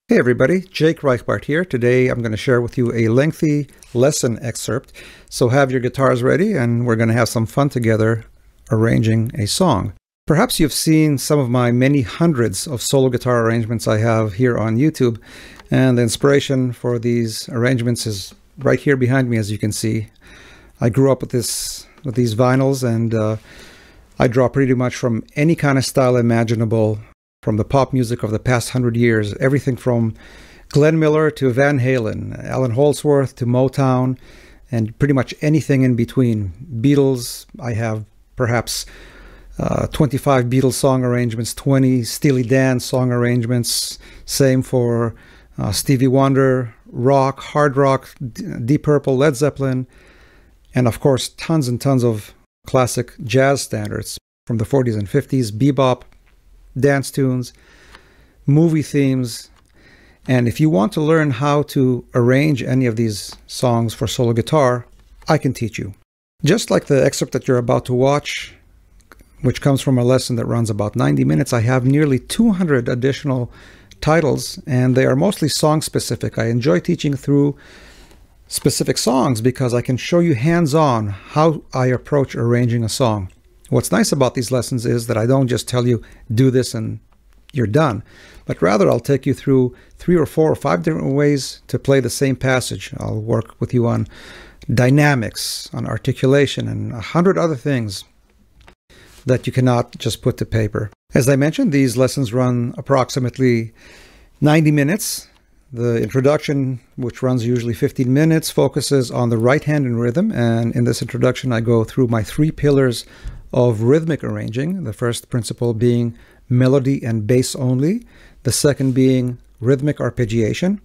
Hey everybody, Jake Reichbart here. Today I'm going to share with you a lengthy lesson excerpt. So have your guitars ready and we're going to have some fun together arranging a song. Perhaps you've seen some of my many hundreds of solo guitar arrangements I have here on YouTube, and the inspiration for these arrangements is right here behind me, as you can see. I grew up with these vinyls, and I draw pretty much from any kind of style imaginable from the pop music of the past 100 years, everything from Glenn Miller to Van Halen, Alan Holdsworth to Motown, and pretty much anything in between. Beatles, I have perhaps 25 Beatles song arrangements, 20 Steely Dan song arrangements, same for Stevie Wonder, rock, hard rock, Deep Purple, Led Zeppelin, and of course tons and tons of classic jazz standards from the 40s and 50s, bebop, dance tunes, movie themes. And if you want to learn how to arrange any of these songs for solo guitar, I can teach you. Just like the excerpt that you're about to watch, which comes from a lesson that runs about 90 minutes, I have nearly 200 additional titles, and they are mostly song specific. I enjoy teaching through specific songs because I can show you hands-on how I approach arranging a song. What's nice about these lessons is that I don't just tell you, do this and you're done, but rather I'll take you through 3 or 4 or 5 different ways to play the same passage. I'll work with you on dynamics, on articulation, and 100 other things that you cannot just put to paper. As I mentioned, these lessons run approximately 90 minutes. The introduction, which runs usually 15 minutes, focuses on the right hand in rhythm, and in this introduction I go through my 3 pillars of rhythmic arranging, the first principle being melody and bass only, the second being rhythmic arpeggiation,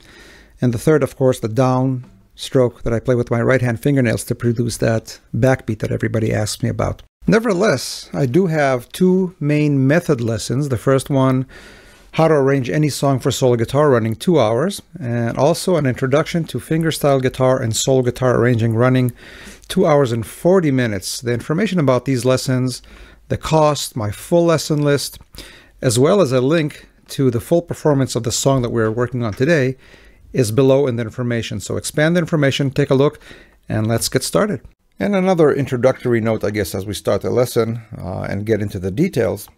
and the third, of course, the down stroke that I play with my right hand fingernails to produce that backbeat that everybody asks me about. Nevertheless, I do have 2 main method lessons. The first one, how to arrange any song for solo guitar, running 2 hours, and also an introduction to fingerstyle guitar and solo guitar arranging, running 2 hours and 40 minutes. The information about these lessons, the cost, my full lesson list, as well as a link to the full performance of the song that we're working on today is below in the information. So expand the information, take a look, and let's get started. And another introductory note, I guess, as we start the lesson and get into the details.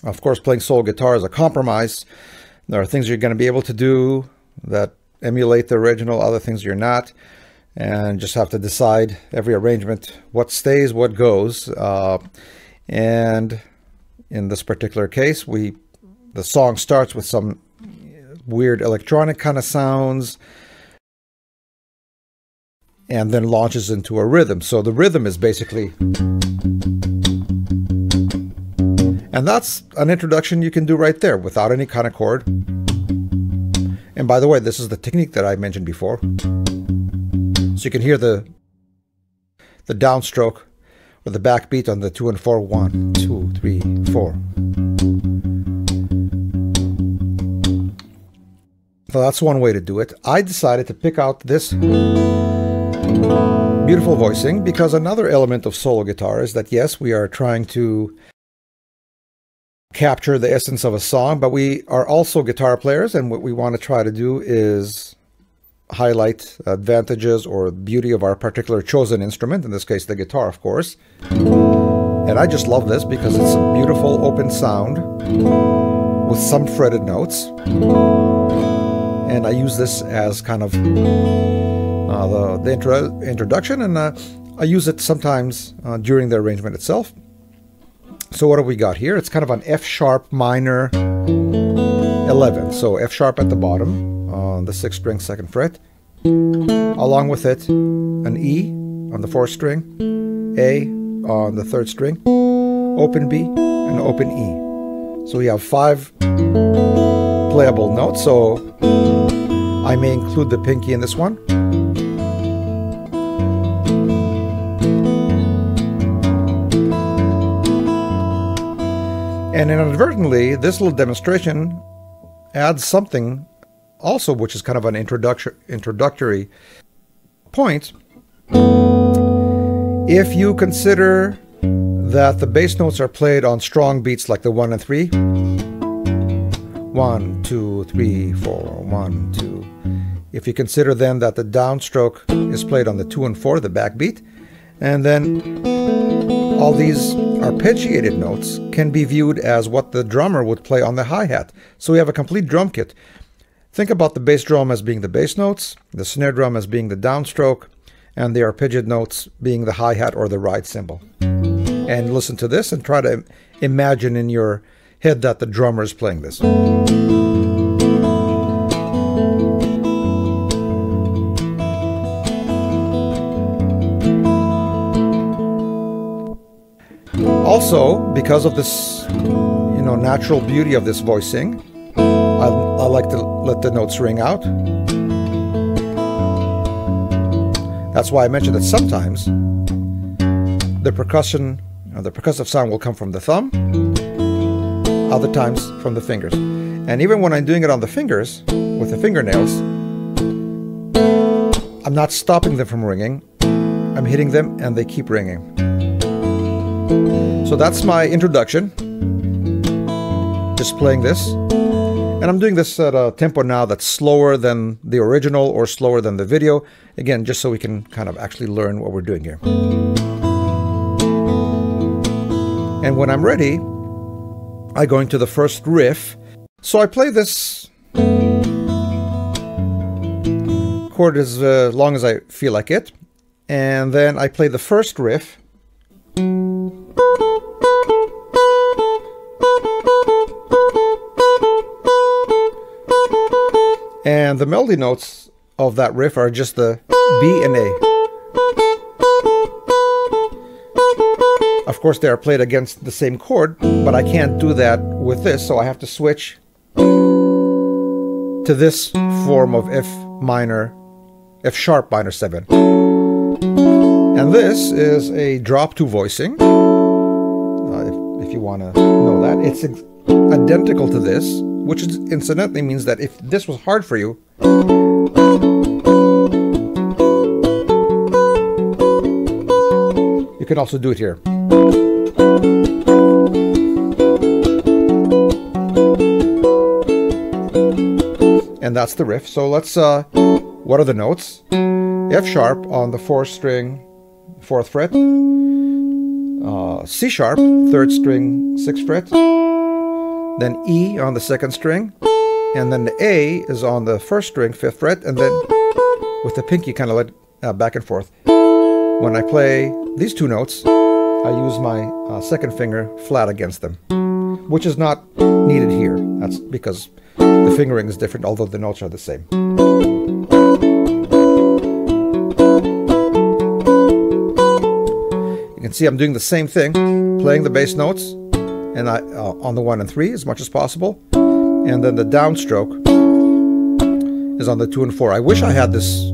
Of course, playing solo guitar is a compromise. There are things you're going to be able to do that emulate the original, other things you're not, and just have to decide every arrangement what stays, what goes. And in this particular case, the song starts with some weird electronic kind of sounds and then launches into a rhythm. So the rhythm is basically... And that's an introduction you can do right there without any kind of chord. And by the way, this is the technique that I mentioned before. So you can hear the downstroke with the backbeat on the 2 and 4. 1, 2, 3, 4. So that's one way to do it. I decided to pick out this beautiful voicing because another element of solo guitar is that, yes, we are trying to capture the essence of a song, but we are also guitar players, and what we want to try to do is highlight advantages or beauty of our particular chosen instrument, in this case the guitar, of course. And I just love this because it's a beautiful open sound with some fretted notes, and I use this as kind of the introduction, and I use it sometimes during the arrangement itself. So what have we got here? It's kind of an F sharp minor 11. So F sharp at the bottom on the 6th string, 2nd fret. Along with it, an E on the 4th string, A on the 3rd string, open B, and open E. So we have 5 playable notes. So I may include the pinky in this one. And inadvertently, this little demonstration adds something also, which is kind of an introductory point. If you consider that the bass notes are played on strong beats like the 1 and 3, 1, 2, 3, 4, 1, 2. If you consider then that the downstroke is played on the 2 and 4, the backbeat, and then all these arpeggiated notes can be viewed as what the drummer would play on the hi-hat. So we have a complete drum kit. Think about the bass drum as being the bass notes, the snare drum as being the downstroke, and the arpeggiated notes being the hi-hat or the ride cymbal. And listen to this and try to imagine in your head that the drummer is playing this. Also, because of this, natural beauty of this voicing, I like to let the notes ring out. That's why I mentioned that sometimes the percussive sound will come from the thumb, other times from the fingers. And even when I'm doing it on the fingers, with the fingernails, I'm not stopping them from ringing. I'm hitting them and they keep ringing. So that's my introduction. Just playing this. And I'm doing this at a tempo now that's slower than the original or slower than the video. Again, just so we can kind of actually learn what we're doing here. And when I'm ready, I go into the first riff. So I play this chord as long as I feel like it. And then I play the first riff. And the melody notes of that riff are just the B and A. Of course, they are played against the same chord, but I can't do that with this, so I have to switch to this form of F sharp minor 7. And this is a drop 2 voicing, if you want to know that. It's identical to this, which incidentally means that if this was hard for you, you can also do it here. And that's the riff. So let's, what are the notes? F sharp on the 4th string, 4th fret, C sharp, 3rd string, 6th fret, then E on the 2nd string, and then the A is on the 1st string, 5th fret, and then with the pinky kind of let back and forth. When I play these 2 notes, I use my 2nd finger flat against them, which is not needed here. That's because the fingering is different, although the notes are the same. You can see I'm doing the same thing, playing the bass notes, and on the 1 and 3 as much as possible, and then the downstroke is on the 2 and 4. I wish I had this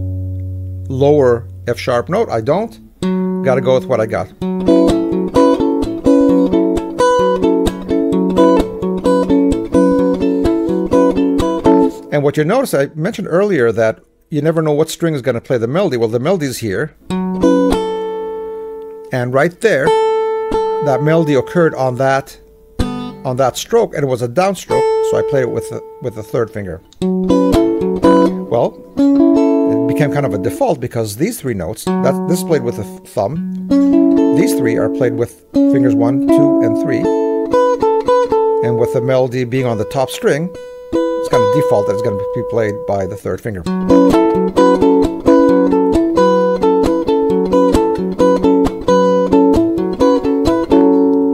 lower F sharp note. I don't. Got to go with what I got. And what you notice, I mentioned earlier that you never know what string is going to play the melody. Well, the melody is here, and right there, that melody occurred on that stroke, and it was a downstroke, so I played it with the 3rd finger. Well, it became kind of a default because these 3 notes, this is played with the thumb, these 3 are played with fingers 1, 2, and 3, and with the melody being on the top string, it's going to default that it's going to be played by the 3rd finger.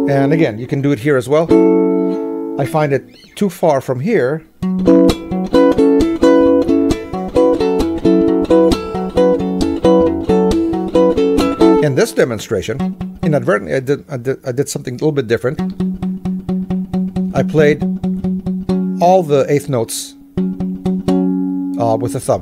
And again, you can do it here as well. I find it too far from here. In this demonstration, inadvertently, I did something a little bit different. I played all the 8th notes with the thumb.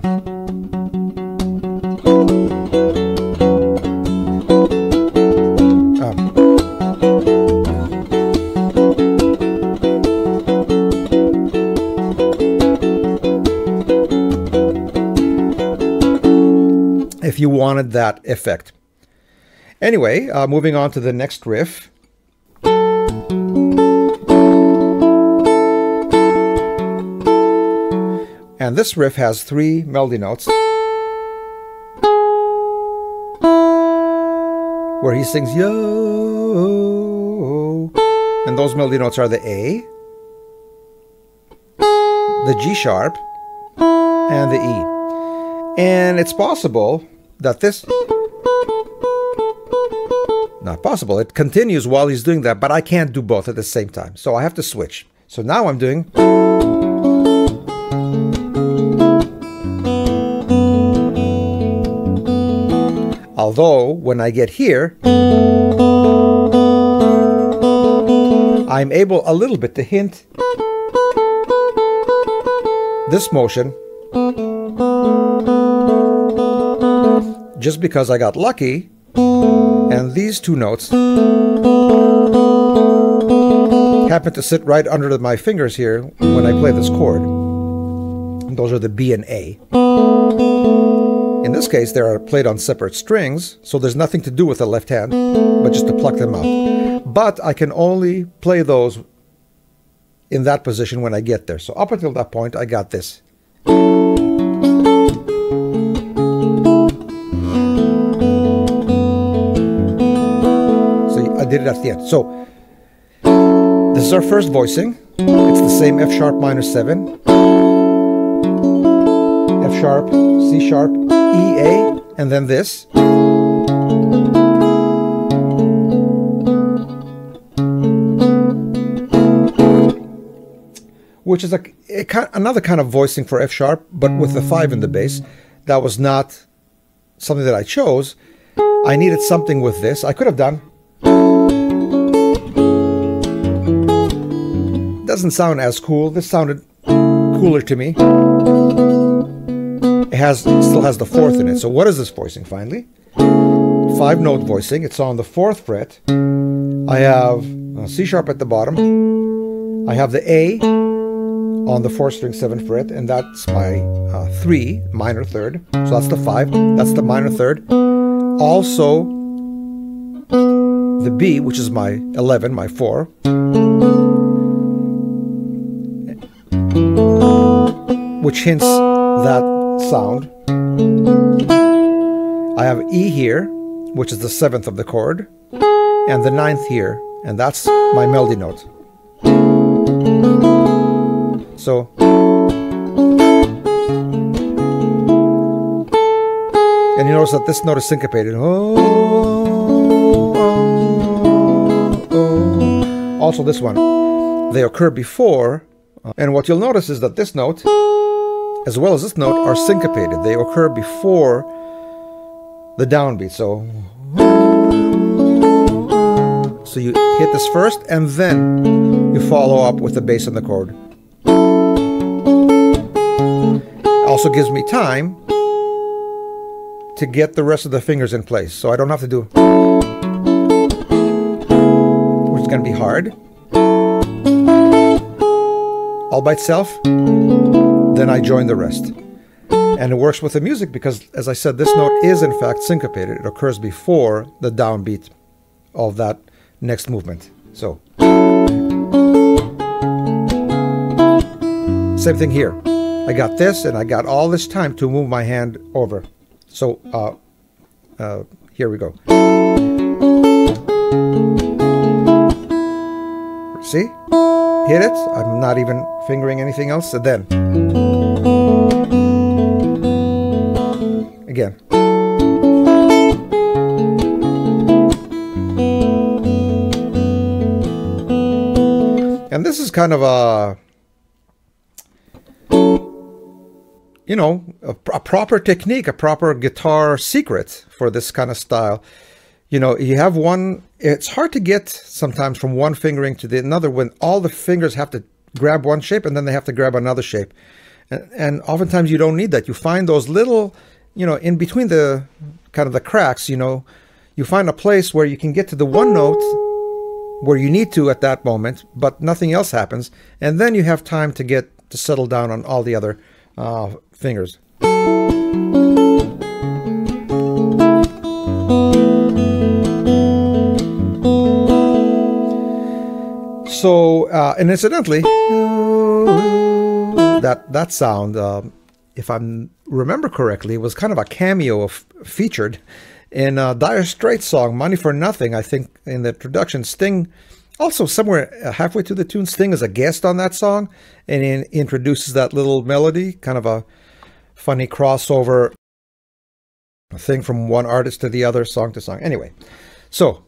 If you wanted that effect. Anyway, moving on to the next riff. And this riff has 3 melody notes where he sings yo, and those melody notes are the A, the G sharp, and the E. And it's possible that this, not possible, it continues while he's doing that, but I can't do both at the same time. So I have to switch. So now I'm doing, although when I get here, I'm able a little bit to hint this motion just because I got lucky and these 2 notes happen to sit right under my fingers here when I play this chord. And those are the B and A. In this case, they are played on separate strings, so there's nothing to do with the left hand, but just to pluck them out. But I can only play those in that position when I get there. So up until that point, I got this. So I did it at the end. So this is our first voicing. It's the same F sharp minor 7, F sharp, C sharp, E, A, and then this. Which is another kind of voicing for F sharp, but with the 5 in the bass. That was not something that I chose. I needed something with this. I could have done. Doesn't sound as cool. This sounded cooler to me. It still has the 4th in it. So what is this voicing finally? 5-note voicing. It's on the 4th fret. I have C sharp at the bottom. I have the A on the 4th-string 7th fret, and that's my 3, minor 3rd. So that's the 5. That's the minor 3rd. Also, the B, which is my 11, my 4. Which hints that sound. I have E here, which is the 7th of the chord, and the 9th here, and that's my melody note. So, and you notice that this note is syncopated. Oh, oh, oh. Also this one, they occur before, and what you'll notice is that this note, as well as this note, are syncopated. They occur before the downbeat. So you hit this first, and then you follow up with the bass on the chord. Also gives me time to get the rest of the fingers in place, so I don't have to do, which is going to be hard all by itself. Then I join the rest, and it works with the music because, as I said, this note is in fact syncopated. It occurs before the downbeat of that next movement. So same thing here. I got this, and I got all this time to move my hand over. So here we go. See? Hit it. I'm not even fingering anything else. And then again. And this is kind of a, you know, a proper technique, a proper guitar secret for this kind of style. You know, you have one, it's hard to get sometimes from one fingering to the another when all the fingers have to grab one shape and then they have to grab another shape. And oftentimes you don't need that. You find those little, you know, in between the kind of the cracks, you know, you find a place where you can get to the one note where you need to at that moment, but nothing else happens. And then you have time to get to settle down on all the other fingers. So, and incidentally, that sound, if I remember correctly, was kind of a cameo featured in Dire Straits' song "Money for Nothing." I think in the introduction, Sting, also somewhere halfway through the tune, Sting is a guest on that song, and he introduces that little melody, kind of a funny crossover thing from one artist to the other, song to song. Anyway, so,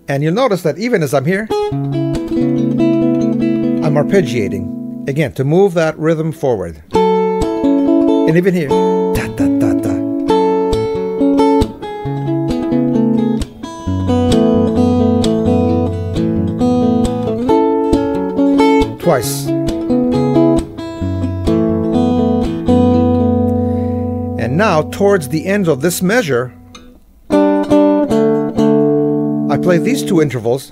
and you'll notice that even as I'm here, I'm arpeggiating, again, to move that rhythm forward. And even here, da, da, da, da. Twice. And now, towards the end of this measure, I play these two intervals.